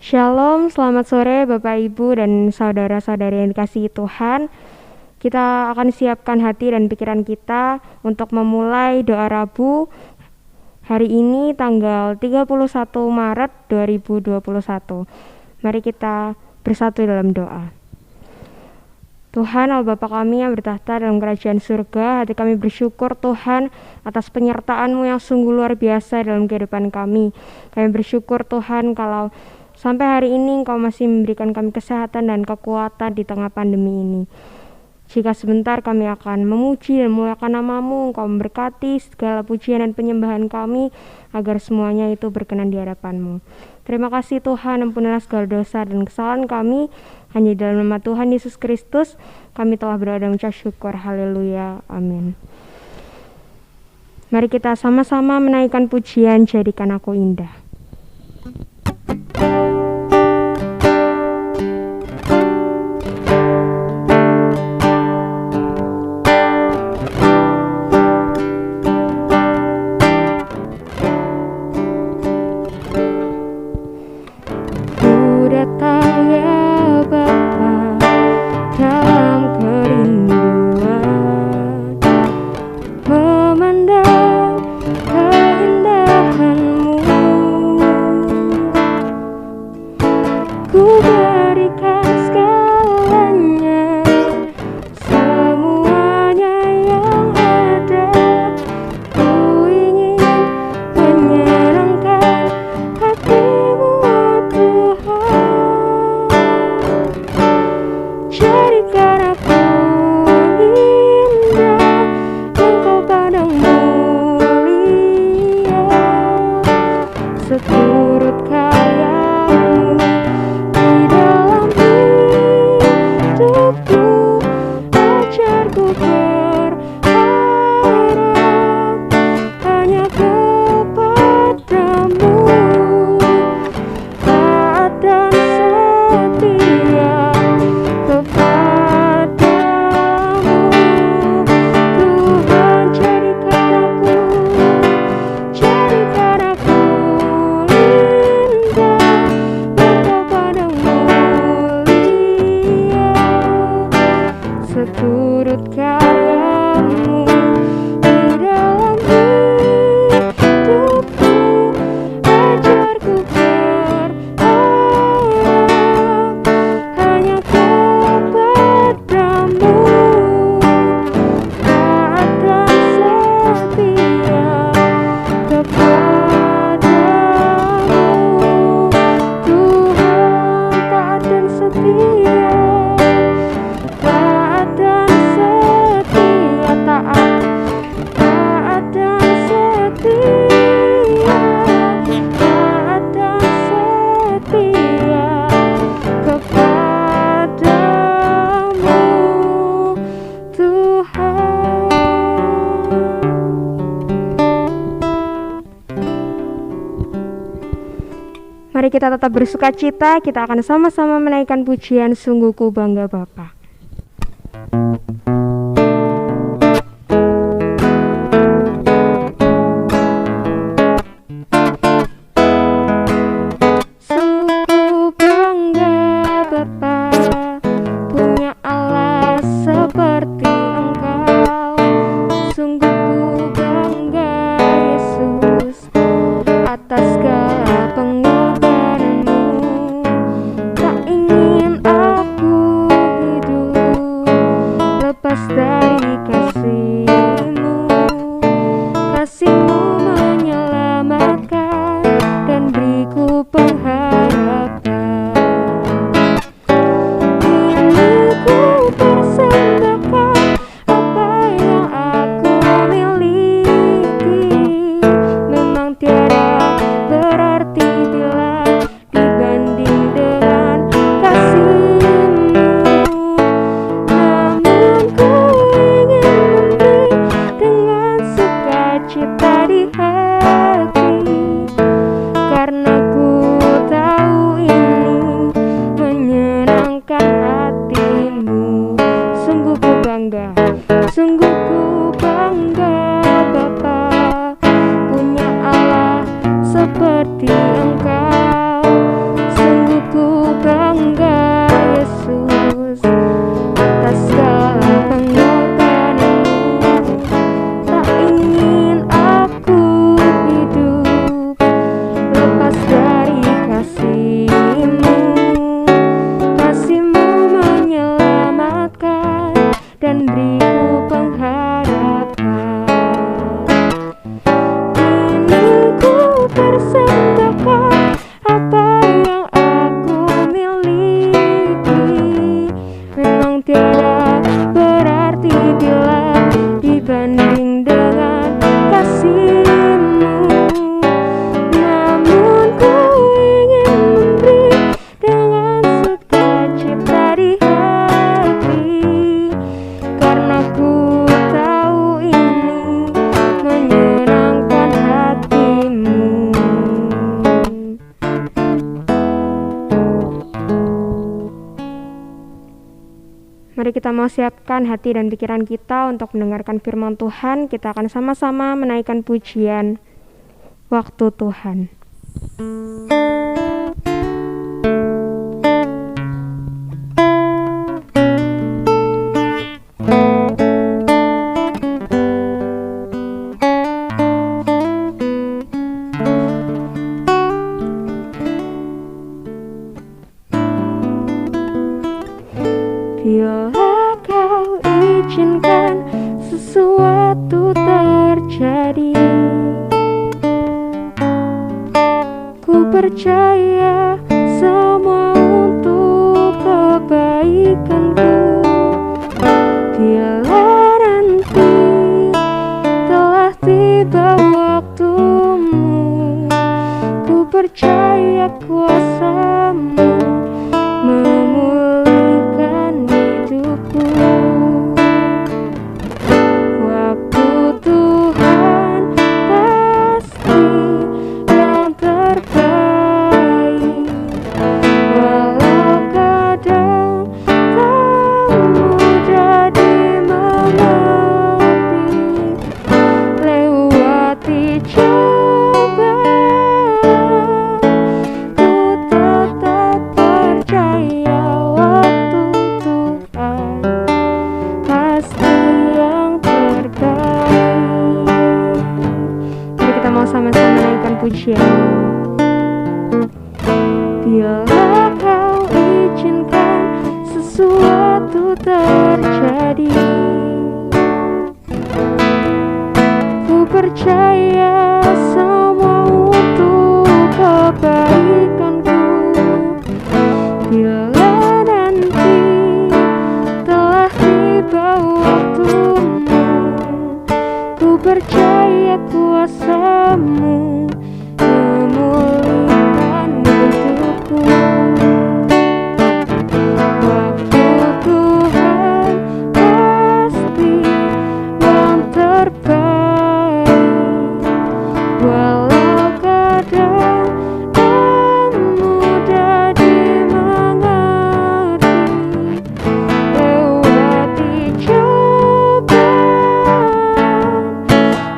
Shalom, selamat sore Bapak Ibu dan saudara-saudari yang dikasihi Tuhan. Kita akan siapkan hati dan pikiran kita untuk memulai doa Rabu hari ini tanggal 31 Maret 2021. Mari kita bersatu dalam doa. Tuhan, Allah Bapa kami yang bertahta dalam kerajaan surga, hati kami bersyukur Tuhan atas penyertaan-Mu yang sungguh luar biasa dalam kehidupan kami. Kami bersyukur Tuhan kalau sampai hari ini Engkau masih memberikan kami kesehatan dan kekuatan di tengah pandemi ini. Jika sebentar kami akan memuji dan memuliakan nama-Mu, Engkau memberkati segala pujian dan penyembahan kami agar semuanya itu berkenan di hadapan-Mu. Terima kasih Tuhan, ampunilah segala dosa dan kesalahan kami. Hanya dalam nama Tuhan Yesus Kristus kami telah berdoa dan mengucap syukur. Haleluya. Amin. Mari kita sama-sama menaikkan pujian Jadikan Aku Indah. Mari kita tetap bersuka cita, kita akan sama-sama menaikkan pujian Sungguh Ku Bangga Bapa. Cita di hati karena ku tak Mari kita mau siapkan hati dan pikiran kita untuk mendengarkan firman Tuhan. Kita akan sama-sama menaikkan pujian waktu Tuhan. Bila kau izinkan sesuatu terjadi, ku percaya semua untuk kebaikanku. Bila nanti telah tiba waktumu, ku percaya kuasa-Mu memulihkan hidupku. Waktu Tuhan pasti yang terbaik, walau kadang tak mudah dimengerti. Lewati cobaan, ku tetap percaya waktu Tuhan pasti yang terbaik. Mari kita mau sama-sama naikkan pujian. Bila kau izinkan sesuatu terjadi, ku percaya semua untuk kebaikanku. Bila nanti telah tiba waktumu, ku percaya kuasa-Mu memulihkan hidupku. Waktu Tuhan pasti yang terbaik, walau kadang tak mudah dimengerti. Lewati cobaan,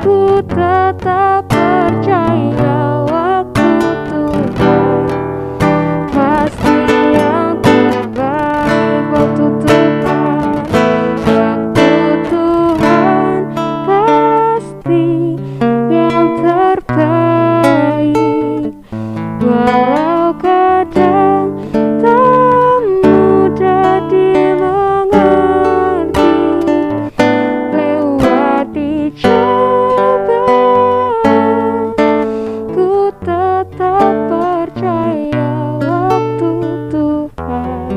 ku tetap percaya waktu Tuhan pasti yang terbaik. Waktu Tuhan pasti yang terbaik, walau kadang tak mudah dimengerti. Lewati cobaan, ku tetap percaya waktu Tuhan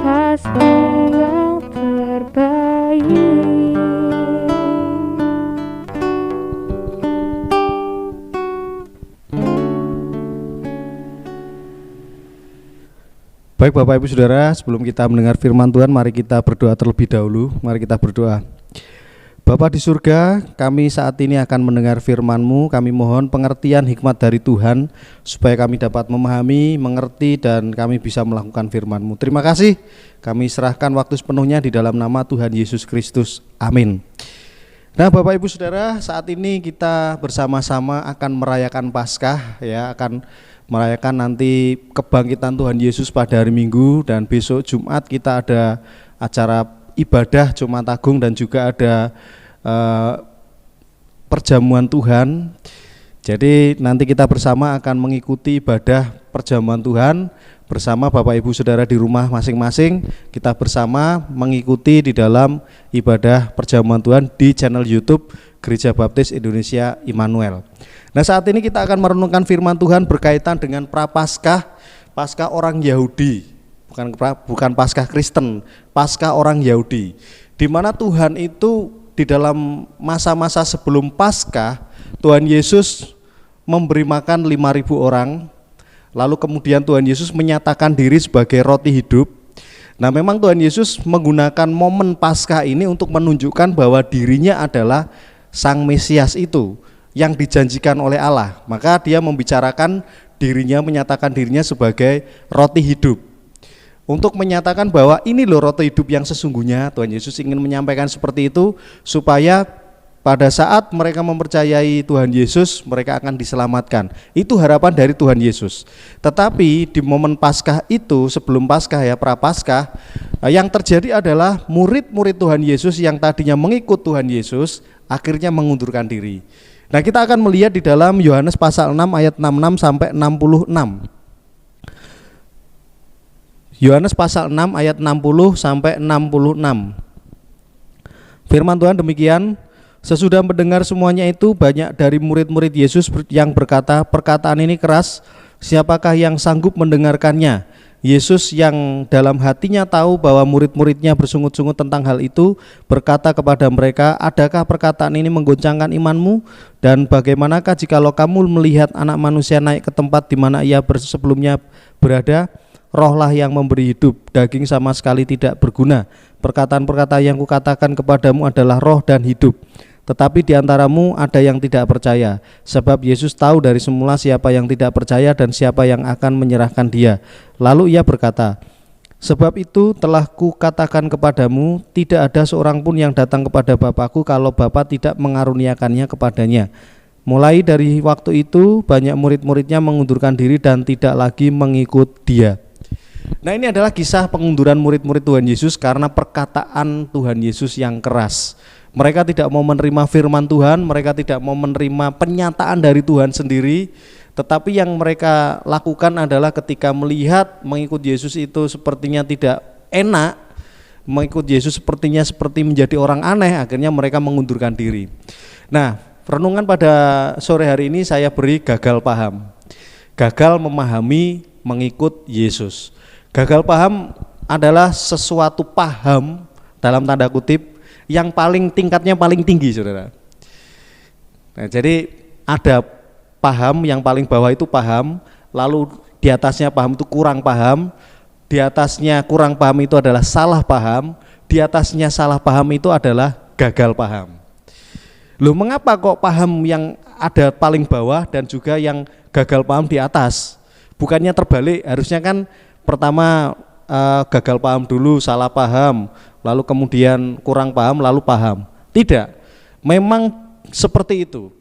pasti yang terbaik. Baik Bapak Ibu Saudara, sebelum kita mendengar firman Tuhan, mari kita berdoa terlebih dahulu. Mari kita berdoa. Bapa di surga, kami saat ini akan mendengar firman-Mu. Kami mohon pengertian hikmat dari Tuhan, supaya kami dapat memahami, mengerti, dan kami bisa melakukan firman-Mu. Terima kasih, kami serahkan waktu sepenuhnya di dalam nama Tuhan Yesus Kristus. Amin. Nah Bapak Ibu Saudara, saat ini kita bersama-sama akan merayakan Paskah, akan merayakan nanti kebangkitan Tuhan Yesus pada hari Minggu, dan besok Jumat kita ada acara ibadah Jumat Agung dan juga ada perjamuan Tuhan. Jadi nanti kita bersama akan mengikuti ibadah perjamuan Tuhan bersama Bapak Ibu Saudara di rumah masing-masing. Kita bersama mengikuti di dalam ibadah perjamuan Tuhan di channel YouTube Gereja Baptis Indonesia Immanuel. Nah saat ini kita akan merenungkan firman Tuhan berkaitan dengan Prapaskah, Paskah orang Yahudi, bukan Paskah Kristen, Paskah orang Yahudi, di mana Tuhan itu di dalam masa-masa sebelum Paskah, Tuhan Yesus memberi makan 5.000 orang, lalu kemudian Tuhan Yesus menyatakan diri sebagai roti hidup. Nah memang Tuhan Yesus menggunakan momen Paskah ini untuk menunjukkan bahwa dirinya adalah Sang Mesias itu yang dijanjikan oleh Allah. Maka dia membicarakan dirinya, menyatakan dirinya sebagai roti hidup. untuk menyatakan bahwa ini loh roti hidup yang sesungguhnya. Tuhan Yesus ingin menyampaikan seperti itu supaya pada saat mereka mempercayai Tuhan Yesus, mereka akan diselamatkan. Itu harapan dari Tuhan Yesus. Tetapi di momen Paskah itu, sebelum Paskah ya, Prapaskah, yang terjadi adalah murid-murid Tuhan Yesus yang tadinya mengikut Tuhan Yesus akhirnya mengundurkan diri. Nah, kita akan melihat di dalam Yohanes pasal 6 ayat 66 sampai 66. Yohanes pasal 6 ayat 60 sampai 66. Firman Tuhan demikian, sesudah mendengar semuanya itu, banyak dari murid-murid Yesus yang berkata, perkataan ini keras, siapakah yang sanggup mendengarkannya? Yesus yang dalam hatinya tahu bahwa murid-muridnya bersungut-sungut tentang hal itu, berkata kepada mereka, adakah perkataan ini menggoncangkan imanmu? Dan bagaimanakah jikalau kamu melihat anak manusia naik ke tempat di mana ia sebelumnya berada? Rohlah yang memberi hidup, daging sama sekali tidak berguna. Perkataan-perkataan yang kukatakan kepadamu adalah roh dan hidup. Tetapi di antaramu ada yang tidak percaya, sebab Yesus tahu dari semula siapa yang tidak percaya dan siapa yang akan menyerahkan dia. Lalu ia berkata, sebab itu telah kukatakan kepadamu, tidak ada seorang pun yang datang kepada Bapakku kalau Bapa tidak mengaruniakannya kepadanya. Mulai dari waktu itu banyak murid-muridnya mengundurkan diri dan tidak lagi mengikut dia. Nah, ini adalah kisah pengunduran murid-murid Tuhan Yesus karena perkataan Tuhan Yesus yang keras. Mereka tidak mau menerima firman Tuhan, mereka tidak mau menerima penyataan dari Tuhan sendiri, tetapi yang mereka lakukan adalah ketika melihat mengikut Yesus itu sepertinya tidak enak, mengikut Yesus sepertinya seperti menjadi orang aneh, akhirnya mereka mengundurkan diri. Nah, renungan pada sore hari ini saya beri gagal paham. Gagal memahami mengikut Yesus. Gagal paham adalah sesuatu paham dalam tanda kutip yang tingkatnya paling tinggi, saudara. Nah, jadi ada paham yang paling bawah itu paham, lalu di atasnya paham itu kurang paham, di atasnya kurang paham itu adalah salah paham, di atasnya salah paham itu adalah gagal paham. Loh, mengapa kok paham yang ada paling bawah dan juga yang gagal paham di atas? Bukannya terbalik, harusnya kan pertama gagal paham dulu, salah paham, lalu kemudian kurang paham, lalu paham. Tidak, memang seperti itu.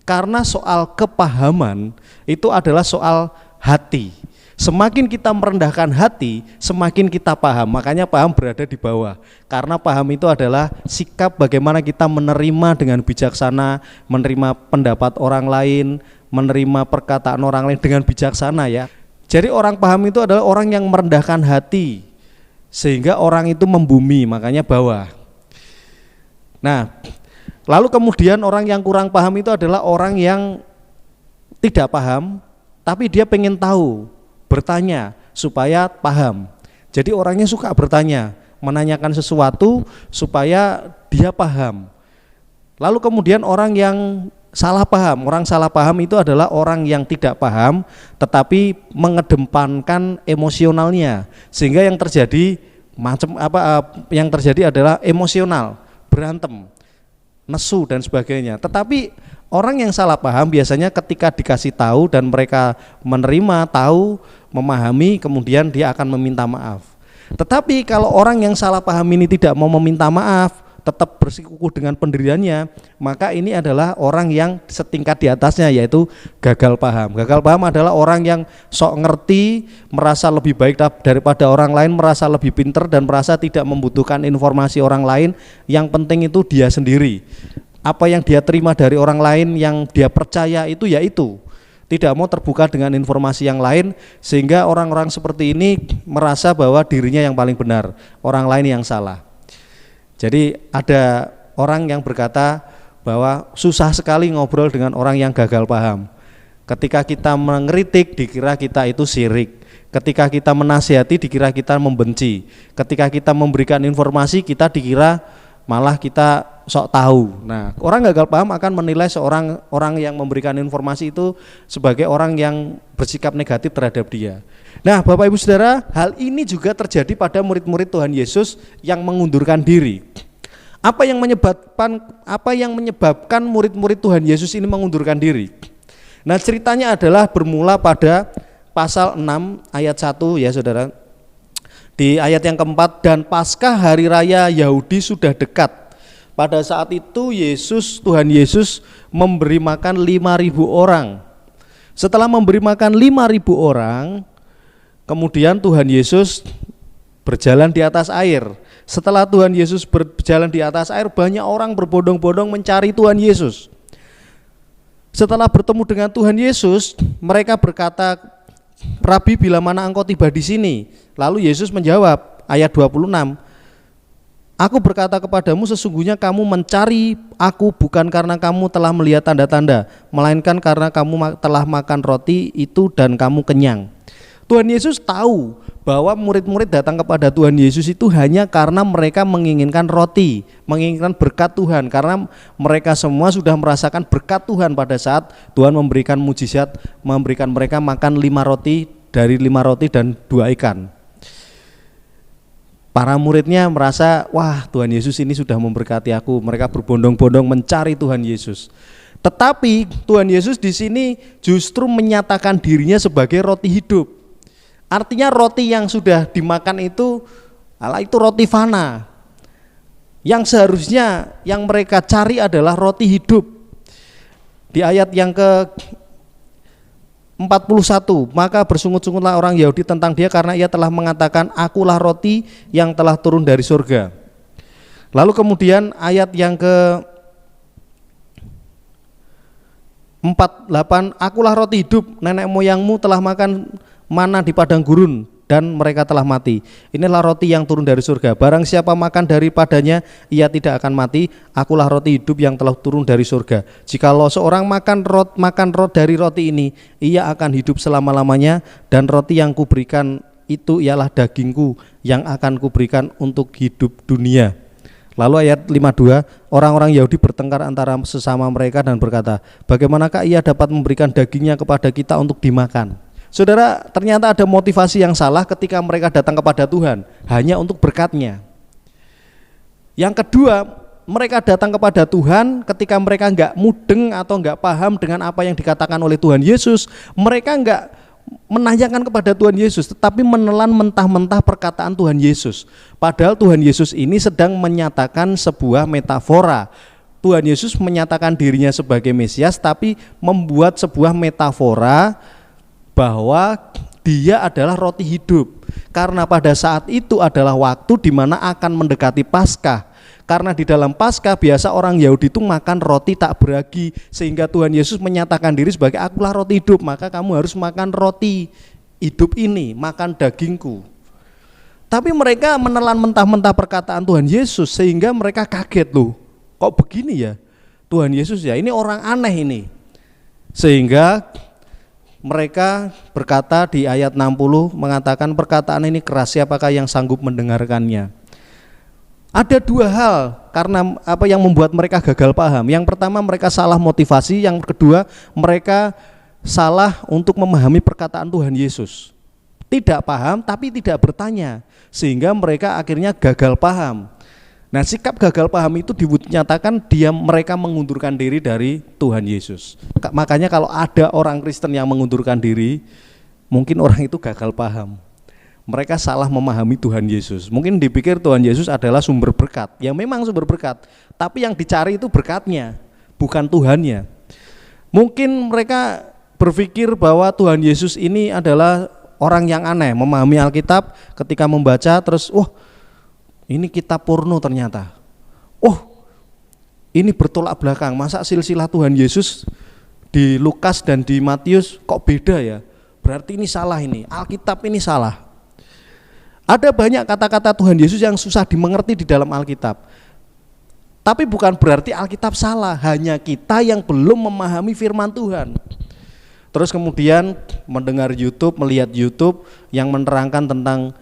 Karena soal kepahaman itu adalah soal hati. Semakin kita merendahkan hati, semakin kita paham. Makanya paham berada di bawah. Karena paham itu adalah sikap bagaimana kita menerima dengan bijaksana, menerima pendapat orang lain, menerima perkataan orang lain dengan bijaksana, ya. Jadi orang paham itu adalah orang yang merendahkan hati, sehingga orang itu membumi, makanya bawah. Nah, lalu kemudian orang yang kurang paham itu adalah orang yang tidak paham, tapi dia pengen tahu, bertanya supaya paham. Jadi orangnya suka bertanya, menanyakan sesuatu supaya dia paham. Lalu kemudian orang yang salah paham, orang salah paham itu adalah orang yang tidak paham tetapi mengedepankan emosionalnya, sehingga yang terjadi yang terjadi adalah emosional, berantem, nesu dan sebagainya. Tetapi orang yang salah paham biasanya ketika dikasih tahu dan mereka menerima, tahu, memahami, kemudian dia akan meminta maaf. Tetapi kalau orang yang salah paham ini tidak mau meminta maaf, tetap bersikukuh dengan pendiriannya, maka ini adalah orang yang setingkat di atasnya, yaitu gagal paham. Gagal paham adalah orang yang sok ngerti, merasa lebih baik daripada orang lain, merasa lebih pinter dan merasa tidak membutuhkan informasi orang lain. Yang penting itu dia sendiri. Apa yang dia terima dari orang lain, yang dia percaya itu ya itu. Tidak mau terbuka dengan informasi yang lain, sehingga orang-orang seperti ini merasa bahwa dirinya yang paling benar, orang lain yang salah. Jadi ada orang yang berkata bahwa susah sekali ngobrol dengan orang yang gagal paham. Ketika kita mengkritik dikira kita itu syirik. Ketika kita menasihati dikira kita membenci. Ketika kita memberikan informasi kita dikira malah kita sok tahu. Nah, orang gagal paham akan menilai orang yang memberikan informasi itu sebagai orang yang bersikap negatif terhadap dia. Nah, Bapak Ibu Saudara, hal ini juga terjadi pada murid-murid Tuhan Yesus yang mengundurkan diri. Apa yang menyebabkan murid-murid Tuhan Yesus ini mengundurkan diri? Nah, ceritanya adalah bermula pada pasal 6 ayat 1 ya Saudara. Di ayat yang keempat, dan Paskah hari raya Yahudi sudah dekat. Pada saat itu Tuhan Yesus memberi makan 5.000 orang. Setelah memberi makan 5.000 orang, kemudian Tuhan Yesus berjalan di atas air. Setelah Tuhan Yesus berjalan di atas air, banyak orang berbondong-bondong mencari Tuhan Yesus. Setelah bertemu dengan Tuhan Yesus, mereka berkata, Rabi, bila mana engkau tiba di sini? Lalu Yesus menjawab, ayat 26, Aku berkata kepadamu, sesungguhnya kamu mencari aku bukan karena kamu telah melihat tanda-tanda, melainkan karena kamu telah makan roti itu dan kamu kenyang. Tuhan Yesus tahu bahwa murid-murid datang kepada Tuhan Yesus itu hanya karena mereka menginginkan roti, menginginkan berkat Tuhan, karena mereka semua sudah merasakan berkat Tuhan pada saat Tuhan memberikan mujizat, memberikan mereka makan 5 roti dan 2 ikan. Para muridnya merasa, wah, Tuhan Yesus ini sudah memberkati aku. Mereka berbondong-bondong mencari Tuhan Yesus. Tetapi Tuhan Yesus di sini justru menyatakan dirinya sebagai roti hidup. Artinya roti yang sudah dimakan itu roti fana. Yang seharusnya yang mereka cari adalah roti hidup. Di ayat yang ke-41, maka bersungut-sungutlah orang Yahudi tentang dia karena ia telah mengatakan, akulah roti yang telah turun dari surga. Lalu kemudian ayat yang ke-48, akulah roti hidup, nenek moyangmu telah makan mana di padang gurun dan mereka telah mati. Inilah roti yang turun dari surga. Barang siapa makan daripadanya, ia tidak akan mati. Akulah roti hidup yang telah turun dari surga. Jikalau seorang makan dari roti ini, ia akan hidup selama-lamanya. Dan roti yang kuberikan itu ialah dagingku yang akan kuberikan untuk hidup dunia. Lalu ayat 52, orang-orang Yahudi bertengkar antara sesama mereka dan berkata, bagaimanakah ia dapat memberikan dagingnya kepada kita untuk dimakan? Saudara, ternyata ada motivasi yang salah ketika mereka datang kepada Tuhan hanya untuk berkatnya. Yang kedua, mereka datang kepada Tuhan ketika mereka enggak mudeng atau enggak paham dengan apa yang dikatakan oleh Tuhan Yesus. Mereka enggak menanyakan kepada Tuhan Yesus, tetapi menelan mentah-mentah perkataan Tuhan Yesus. Padahal Tuhan Yesus ini sedang menyatakan sebuah metafora. Tuhan Yesus menyatakan dirinya sebagai Mesias, tapi membuat sebuah metafora bahwa dia adalah roti hidup. Karena pada saat itu adalah waktu di mana akan mendekati Paskah. Karena di dalam Paskah biasa orang Yahudi itu makan roti tak beragi, sehingga Tuhan Yesus menyatakan diri sebagai akulah roti hidup. Maka kamu harus makan roti hidup ini, makan dagingku. Tapi mereka menelan mentah-mentah perkataan Tuhan Yesus sehingga mereka kaget, loh, kok begini ya Tuhan Yesus ya, ini orang aneh ini. Sehingga mereka berkata di ayat 60 mengatakan, perkataan ini keras, siapakah yang sanggup mendengarkannya? Ada 2 hal karena apa yang membuat mereka gagal paham. Yang pertama, mereka salah motivasi. Yang kedua, mereka salah untuk memahami perkataan Tuhan Yesus. Tidak paham tapi tidak bertanya, sehingga mereka akhirnya gagal paham. Nah, sikap gagal paham itu dinyatakan mereka mengundurkan diri dari Tuhan Yesus. Makanya kalau ada orang Kristen yang mengundurkan diri, mungkin orang itu gagal paham. Mereka salah memahami Tuhan Yesus. Mungkin dipikir Tuhan Yesus adalah sumber berkat. Ya memang sumber berkat, tapi yang dicari itu berkatnya, bukan Tuhannya. Mungkin mereka berpikir bahwa Tuhan Yesus ini adalah orang yang aneh, memahami Alkitab ketika membaca terus, ini kitab porno ternyata. Ini bertolak belakang. Masa silsilah Tuhan Yesus di Lukas dan di Matius kok beda ya? Berarti ini salah ini. Alkitab ini salah. Ada banyak kata-kata Tuhan Yesus yang susah dimengerti di dalam Alkitab. Tapi bukan berarti Alkitab salah, hanya kita yang belum memahami firman Tuhan. Terus kemudian mendengar YouTube, melihat YouTube yang menerangkan tentang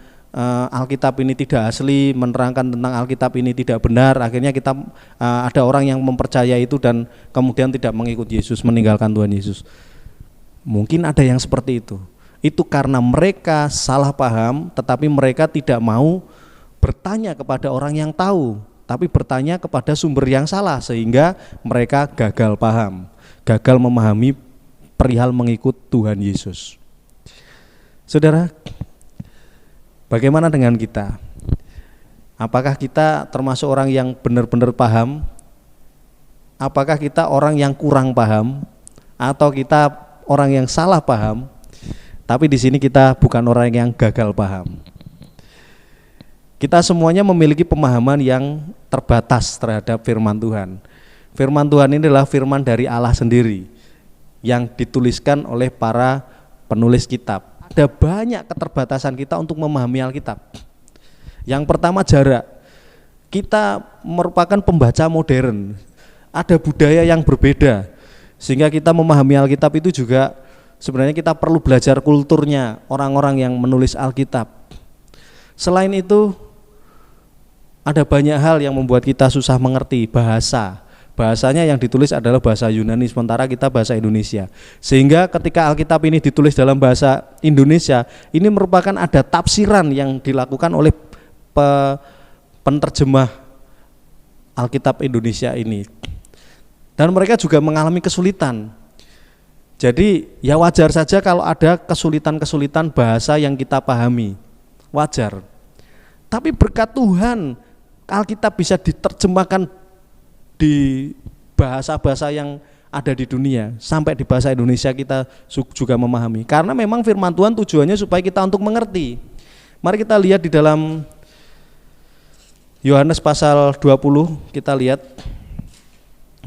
Alkitab ini tidak asli, menerangkan tentang Alkitab ini tidak benar. Akhirnya kita ada orang yang mempercaya itu dan kemudian tidak mengikuti Yesus, meninggalkan Tuhan Yesus. Mungkin ada yang seperti itu. Itu karena mereka salah paham, tetapi mereka tidak mau bertanya kepada orang yang tahu, tapi bertanya kepada sumber yang salah, sehingga mereka gagal paham, gagal memahami perihal mengikut Tuhan Yesus. Saudara, Bagaimana dengan kita? Apakah kita termasuk orang yang benar-benar paham? Apakah kita orang yang kurang paham? Atau kita orang yang salah paham? Tapi di sini kita bukan orang yang gagal paham. Kita semuanya memiliki pemahaman yang terbatas terhadap firman Tuhan. Firman Tuhan ini adalah firman dari Allah sendiri yang dituliskan oleh para penulis kitab. Ada banyak keterbatasan kita untuk memahami Alkitab. Yang pertama, jarak. Kita merupakan pembaca modern. Ada budaya yang berbeda. Sehingga kita memahami Alkitab itu juga sebenarnya kita perlu belajar kulturnya orang-orang yang menulis Alkitab. Selain itu, ada banyak hal yang membuat kita susah mengerti. Bahasanya yang ditulis adalah bahasa Yunani, sementara kita bahasa Indonesia. Sehingga ketika Alkitab ini ditulis dalam bahasa Indonesia, ini merupakan ada tafsiran yang dilakukan oleh penerjemah Alkitab Indonesia ini. Dan mereka juga mengalami kesulitan. Jadi ya wajar saja kalau ada kesulitan-kesulitan bahasa yang kita pahami. Wajar. Tapi berkat Tuhan, Alkitab bisa diterjemahkan di bahasa-bahasa yang ada di dunia, sampai di bahasa Indonesia kita juga memahami. Karena memang firman Tuhan tujuannya supaya kita untuk mengerti. Mari kita lihat di dalam Yohanes pasal 20, kita lihat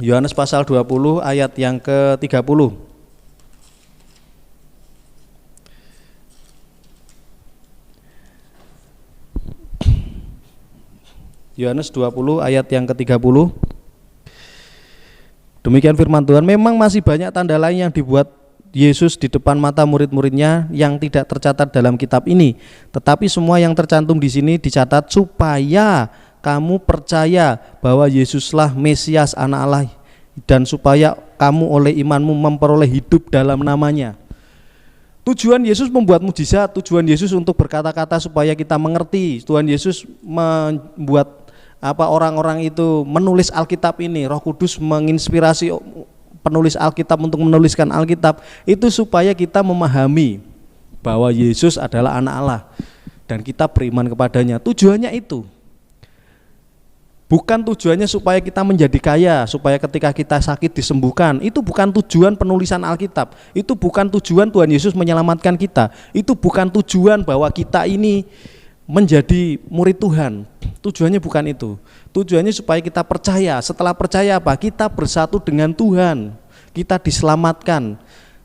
Yohanes pasal 20 ayat yang ke-30. Yohanes 20 ayat yang ke-30. Demikian firman Tuhan, memang masih banyak tanda lain yang dibuat Yesus di depan mata murid-muridnya yang tidak tercatat dalam kitab ini. Tetapi semua yang tercantum di sini dicatat supaya kamu percaya bahwa Yesuslah Mesias Anak Allah, dan supaya kamu oleh imanmu memperoleh hidup dalam namanya. Tujuan Yesus membuat mujizat, tujuan Yesus untuk berkata-kata supaya kita mengerti. Tuhan Yesus membuat orang-orang itu menulis Alkitab ini. Roh Kudus menginspirasi penulis Alkitab untuk menuliskan Alkitab itu supaya kita memahami bahwa Yesus adalah anak Allah dan kita beriman kepadanya. Tujuannya itu. Bukan tujuannya supaya kita menjadi kaya, supaya ketika kita sakit disembuhkan. Itu bukan tujuan penulisan Alkitab. Itu bukan tujuan Tuhan Yesus menyelamatkan kita. Itu bukan tujuan bahwa kita ini menjadi murid Tuhan. Tujuannya bukan itu. Tujuannya supaya kita percaya. Setelah percaya apa? Kita bersatu dengan Tuhan. Kita diselamatkan.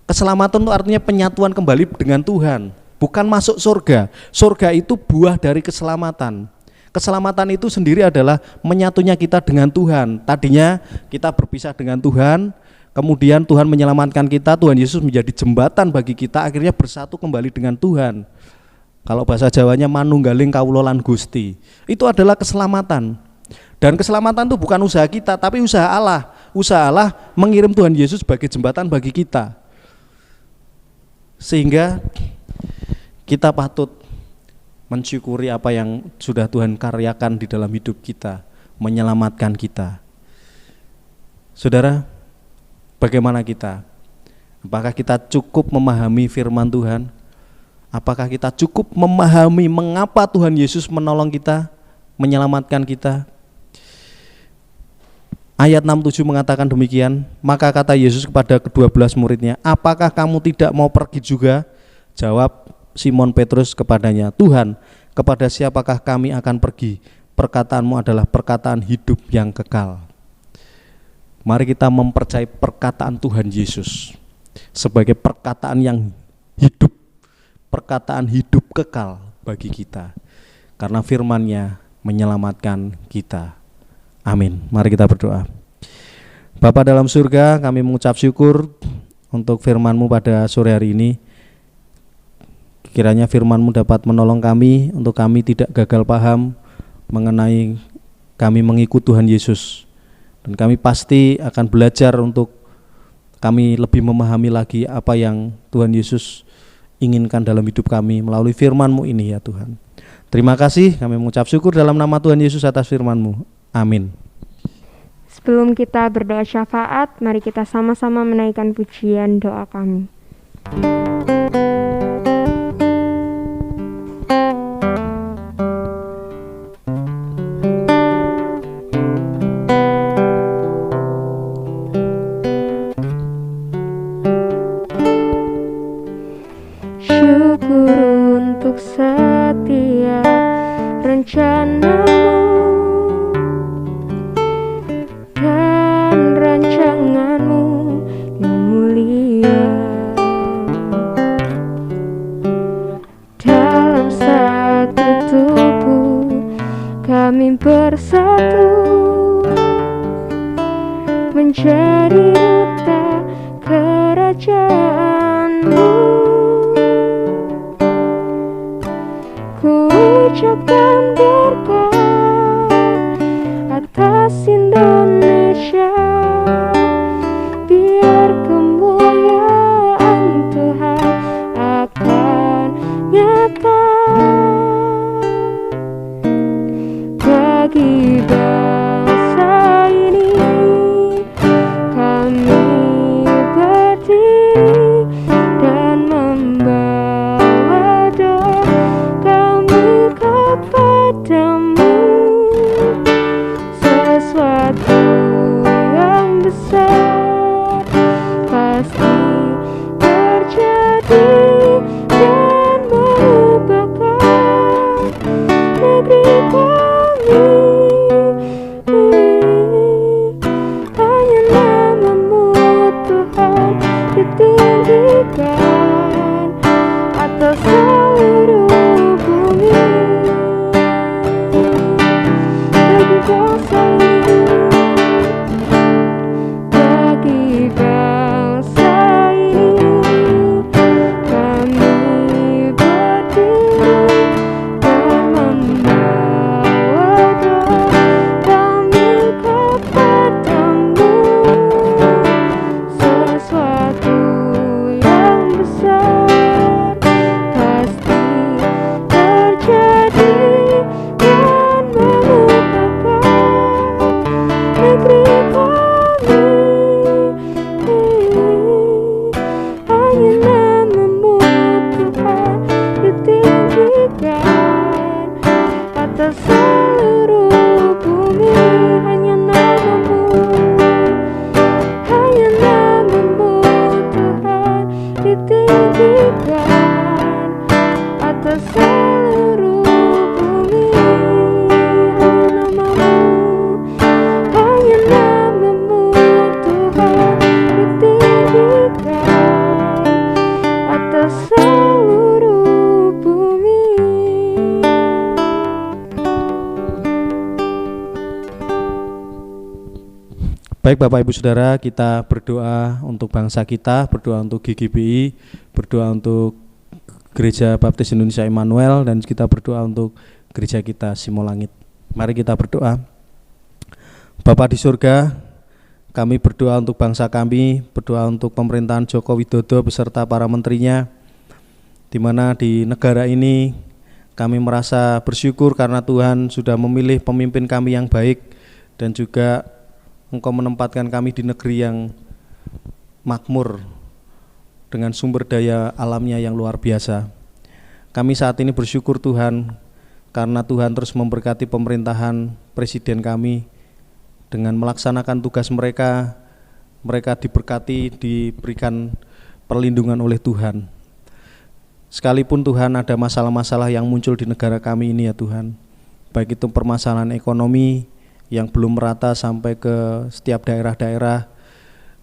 Keselamatan itu artinya penyatuan kembali dengan Tuhan. Bukan masuk surga. Surga itu buah dari keselamatan. Keselamatan itu sendiri adalah menyatunya kita dengan Tuhan. Tadinya kita berpisah dengan Tuhan, kemudian Tuhan menyelamatkan kita, Tuhan Yesus menjadi jembatan bagi kita, akhirnya bersatu kembali dengan Tuhan. Kalau bahasa Jawanya manunggaling kawula lan Gusti. Itu adalah keselamatan. Dan keselamatan itu bukan usaha kita, tapi usaha Allah. Usaha Allah mengirim Tuhan Yesus sebagai jembatan bagi kita. Sehingga kita patut mensyukuri apa yang sudah Tuhan karyakan di dalam hidup kita, menyelamatkan kita. Saudara, bagaimana kita? Apakah kita cukup memahami firman Tuhan? Apakah kita cukup memahami mengapa Tuhan Yesus menolong kita, menyelamatkan kita? Ayat 67 mengatakan demikian. Maka kata Yesus kepada ke-12 muridnya, apakah kamu tidak mau pergi juga? Jawab Simon Petrus kepadanya, Tuhan, kepada siapakah kami akan pergi? Perkataanmu adalah perkataan hidup yang kekal. Mari kita mempercayai perkataan Tuhan Yesus sebagai perkataan yang hidup, perkataan hidup kekal bagi kita, karena firman-Nya menyelamatkan kita. Amin. Mari kita berdoa. Bapa dalam surga, kami mengucap syukur untuk firman-Mu pada sore hari ini. Kiranya firman-Mu dapat menolong kami untuk kami tidak gagal paham mengenai kami mengikut Tuhan Yesus. Dan kami pasti akan belajar untuk kami lebih memahami lagi apa yang Tuhan Yesus inginkan dalam hidup kami melalui firman-Mu ini ya Tuhan. Terima kasih, kami mengucap syukur dalam nama Tuhan Yesus atas firman-Mu. Amin. Sebelum kita berdoa syafaat, mari kita sama-sama menaikkan pujian doa kami. untuk setiap rencanamu dan rancanganmu yang mulia. Dalam satu tubuh kami bersatu menjadi duta kerajaanmu. Ku ucapkan berkat atas Indonesia, biar kemuliaan Tuhan akan nyata bagi bangsa ini. Kami berdiri dan membawa doa kami kepadamu, sesuatu yang besar pasti terjadi dan mengubahkan negeri kami. Hanya namamu Tuhan ditinggikan atas seluruh bumi. Bagi bangsa ini, bagi bangsa ini, kami berdiri dan membawa doa kami kepadamu, sesuatu yang besar pasti terjadi dan mengubahkan negeri kami. Hanya namamu Tuhan ditinggikan atas seluruh bumi. Hanya namamu Tuhan ditinggikan atas seluruh bumi. Hanya namamu Tuhan ditinggikan atas seluruh bumi. Baik Bapak Ibu Saudara, kita berdoa untuk bangsa kita, berdoa untuk GGBI, berdoa untuk Gereja Baptis Indonesia Immanuel, dan kita berdoa untuk gereja kita Simolangit. Mari kita berdoa. Bapa di surga, kami berdoa untuk bangsa kami, berdoa untuk pemerintahan Joko Widodo beserta para menterinya, di mana di negara ini kami merasa bersyukur karena Tuhan sudah memilih pemimpin kami yang baik, dan juga Engkau menempatkan kami di negeri yang makmur dengan sumber daya alamnya yang luar biasa. Kami saat ini bersyukur Tuhan karena Tuhan terus memberkati pemerintahan presiden kami dengan melaksanakan tugas mereka. Mereka diberkati, diberikan perlindungan oleh Tuhan. Sekalipun Tuhan ada masalah-masalah yang muncul di negara kami ini ya Tuhan, baik itu permasalahan ekonomi yang belum merata sampai ke setiap daerah-daerah,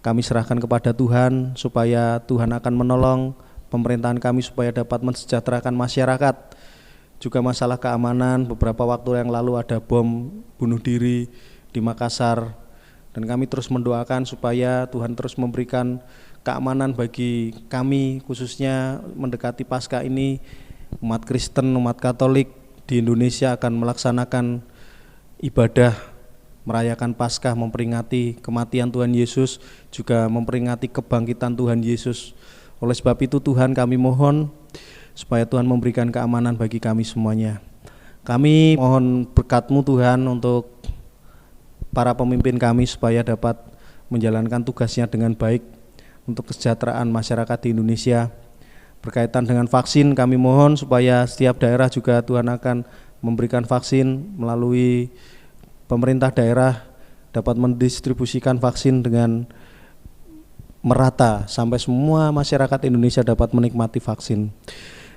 kami serahkan kepada Tuhan supaya Tuhan akan menolong pemerintahan kami supaya dapat mensejahterakan masyarakat. Juga masalah keamanan, beberapa waktu yang lalu ada bom bunuh diri di Makassar, dan kami terus mendoakan supaya Tuhan terus memberikan keamanan bagi kami, khususnya mendekati Paskah ini. Umat Kristen, umat Katolik di Indonesia akan melaksanakan ibadah merayakan Paskah, memperingati kematian Tuhan Yesus, juga memperingati kebangkitan Tuhan Yesus. Oleh sebab itu Tuhan, kami mohon supaya Tuhan memberikan keamanan bagi kami semuanya. Kami mohon berkat-Mu Tuhan untuk para pemimpin kami supaya dapat menjalankan tugasnya dengan baik untuk kesejahteraan masyarakat di Indonesia. Berkaitan dengan vaksin, kami mohon supaya setiap daerah juga Tuhan akan memberikan vaksin melalui pemerintah daerah dapat mendistribusikan vaksin dengan merata sampai semua masyarakat Indonesia dapat menikmati vaksin.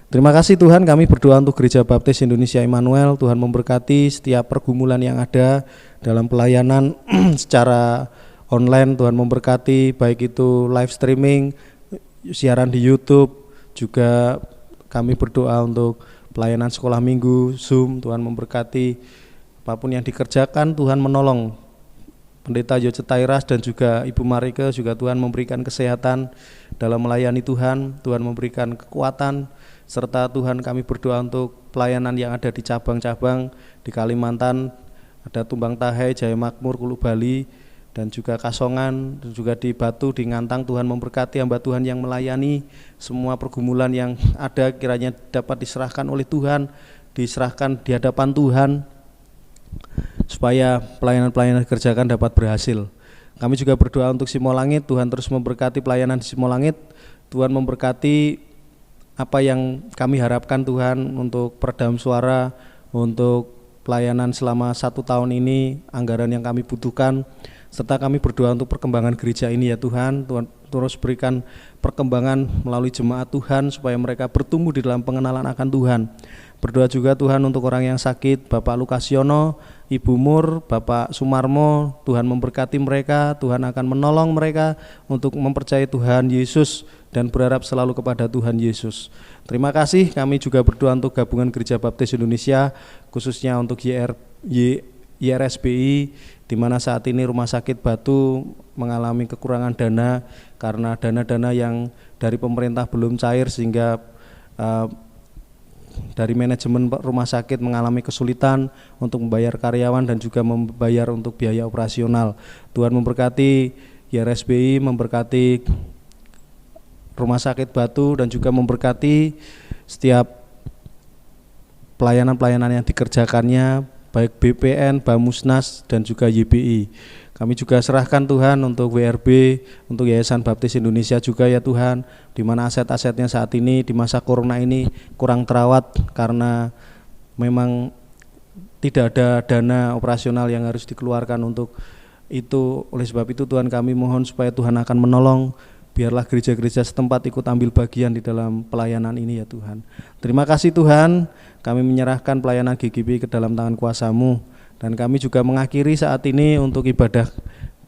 Terima kasih Tuhan, kami berdoa untuk Gereja Baptis Indonesia Immanuel. Tuhan memberkati setiap pergumulan yang ada dalam pelayanan secara online. Tuhan memberkati baik itu live streaming, siaran di YouTube, juga kami berdoa untuk pelayanan sekolah minggu, Zoom. Tuhan memberkati apapun yang dikerjakan, Tuhan menolong Pendeta Yoce Tairas dan juga Ibu Marike, juga Tuhan memberikan kesehatan dalam melayani Tuhan. Tuhan memberikan kekuatan, serta Tuhan kami berdoa untuk pelayanan yang ada di cabang-cabang di Kalimantan, ada Tumbang Tahai, Jaya Makmur, Kulu Bali, dan juga Kasongan, dan juga di Batu, di Ngantang. Tuhan memberkati hamba Tuhan yang melayani. Semua pergumulan yang ada kiranya dapat diserahkan oleh Tuhan, diserahkan di hadapan Tuhan, supaya pelayanan-pelayanan dikerjakan dapat berhasil. Kami juga berdoa untuk Simolangit. Tuhan terus memberkati pelayanan di Simolangit. Tuhan memberkati apa yang kami harapkan Tuhan untuk peredam suara, untuk pelayanan selama 1 tahun ini, anggaran yang kami butuhkan, serta kami berdoa untuk perkembangan gereja ini ya Tuhan. Tuhan terus berikan perkembangan melalui jemaat Tuhan, supaya mereka bertumbuh di dalam pengenalan akan Tuhan. Berdoa juga Tuhan untuk orang yang sakit, Bapak Lukasiono, Ibu Mur, Bapak Sumarmo. Tuhan memberkati mereka, Tuhan akan menolong mereka untuk mempercayai Tuhan Yesus dan berharap selalu kepada Tuhan Yesus. Terima kasih. Kami juga berdoa untuk gabungan Gereja Baptis Indonesia, khususnya untuk YRSBI, di mana saat ini Rumah Sakit Batu mengalami kekurangan dana karena dana-dana yang dari pemerintah belum cair, sehingga dari manajemen rumah sakit mengalami kesulitan untuk membayar karyawan dan juga membayar untuk biaya operasional. Tuhan memberkati YRSBI, memberkati Rumah Sakit Batu, dan juga memberkati setiap pelayanan-pelayanan yang dikerjakannya, baik BPN, Bamusnas, dan juga YBI. Kami juga serahkan Tuhan untuk WRB, untuk Yayasan Baptis Indonesia juga ya Tuhan, di mana aset-asetnya saat ini di masa corona ini kurang terawat karena memang tidak ada dana operasional yang harus dikeluarkan untuk itu. Oleh sebab itu Tuhan, kami mohon supaya Tuhan akan menolong, biarlah gereja-gereja setempat ikut ambil bagian di dalam pelayanan ini ya Tuhan. Terima kasih Tuhan, kami menyerahkan pelayanan GGB ke dalam tangan kuasa-Mu. Dan kami juga mengakhiri saat ini untuk ibadah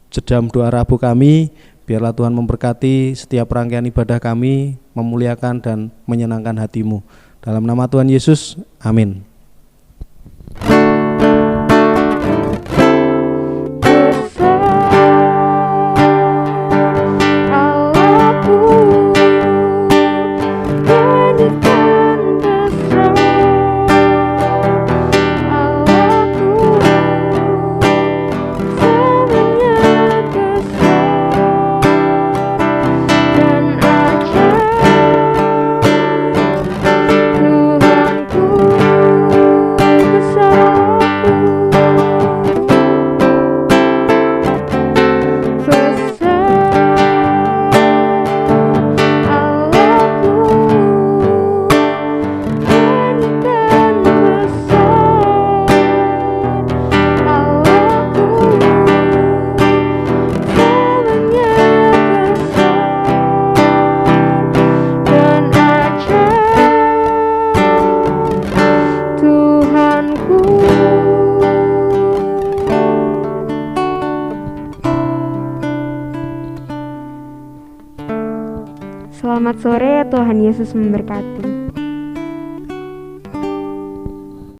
jam doa Rabu kami. Biarlah Tuhan memberkati setiap rangkaian ibadah kami, memuliakan dan menyenangkan hati-Mu. Dalam nama Tuhan Yesus, amin. Selamat sore, Tuhan Yesus memberkati.